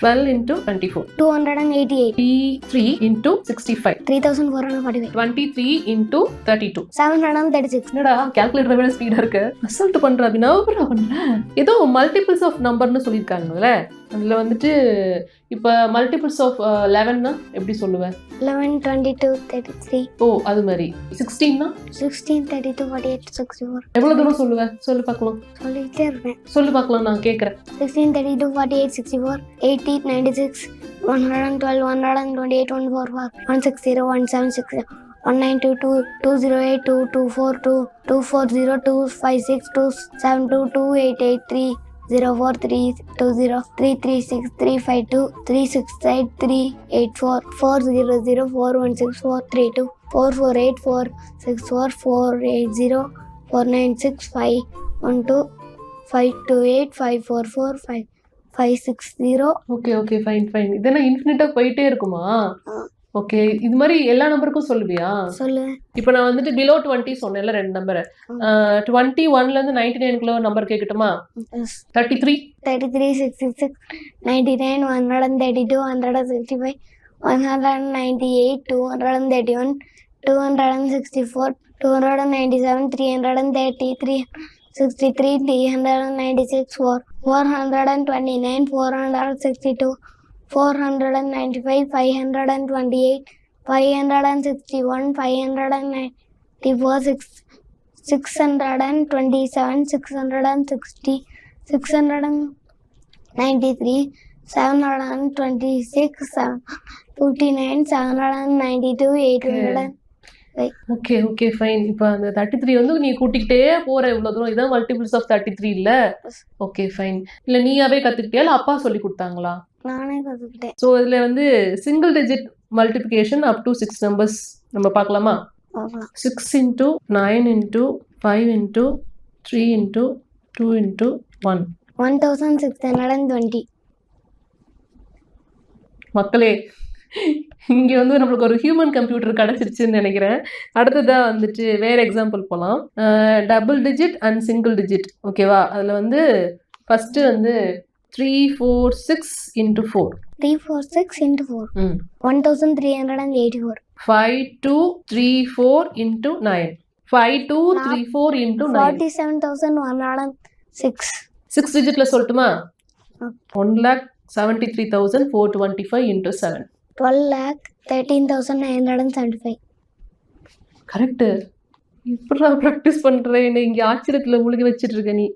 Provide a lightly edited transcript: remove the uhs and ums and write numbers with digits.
12 into 24. 288. 3 into 65. 3445. 23 into 32. 736. என்னடா calculator விட speedo இருக்கு. அசல்ட் பண்ற அபினவ் பண்ற. ஏதோ மல்டிபிள்ஸ் ஆஃப் நம்பர்னு சொல்லியிருக்காங்கல்ல, அதுல வந்துட்டு இப்ப மல்டிபிள்ஸ் ஆஃப் 11னா எப்படி சொல்லுவேன்? 11, 22, 33. ஓ அது மாதிரி. 16னா 16, 32, 48, 64. எவ்வளவு தூரம் சொல்லுவேன்? சொல்லு பார்க்கலாம். சொல்லிட்டே இருக்கேன். சொல்லு பார்க்கலாம், நான் கேட்கறேன். 16, 32, 48, 64, 80, 96, 112, 128, 144, 160, 176, 192, 208, 224, 240, 256, 272, 288, 3, 04, 320, 336, 352, 368, 384, 400, 416, 432, 448, 464, 480, 496, 512, 528, 544, 560. Okay fine. இதெல்லாம் இன்ஃபினிட்டா போயிட்டே இருக்குமா? ஓகே, இது மாதிரி எல்லா நம்பருக்கும் சொல்லுவியா? சொல்லு. இப்போ நான் வந்துட்டு பிலோ 20 சொன்னேன்ல, ரெண்டு நம்பர். 21ல இருந்து 99க்குள்ள ஒரு நம்பர் கேட்கட்டுமா? 33, 33, 66, 99, 132, 165, 198, 231, 264, 297, 330, 363, 396, 429, 462, 495, 528, 561, 594, 627, 660, 693, 726, 759, 792, 800. Okay fine. இப்போ அந்த 33 வந்து நீ கூட்டிக்கிட்டே போற இவ்வளவு தூரம். இதான் மல்டிபிள்ஸ் ஆஃப் 33 இல்ல? Okay fine. இல்ல நீயாவே கத்துக்கிட்டியா இல்ல அப்பா சொல்லி கொடுத்தாங்களா? நானே கத்துக்கிட்டேன். ஸோ இதுல வந்து single digit multiplication up to 6 numbers நம்ம பார்க்கலாமா? 6 into 9 into 5 into 3 into 2 into 1. 1620. மக்களே, இங்க வந்து நம்மளுக்கு ஒரு ஹியூமன் கம்ப்யூட்டர் கிடைச்சிருச்சுன்னு நினைக்கிறேன். அடுத்ததா வந்துட்டு வேற எக்ஸாம்பிள் போகலாம். Double digit and single digit. ஓகேவா? அதுல வந்து ஃபர்ஸ்ட் வந்து 346 into 4. 346 into 4. 1384. 5234 into 9. 5234 into 9. 47,106. 6 டிஜிட்ல சொல்லட்டுமா? 1,73,425 into 7. 12,13,975. கரெக்ட். இப்படா ப்ராக்டிஸ் பண்றேன், இங்க ஆச்சரியத்துல முழுகி வச்சிட்டு இருக்க நீ.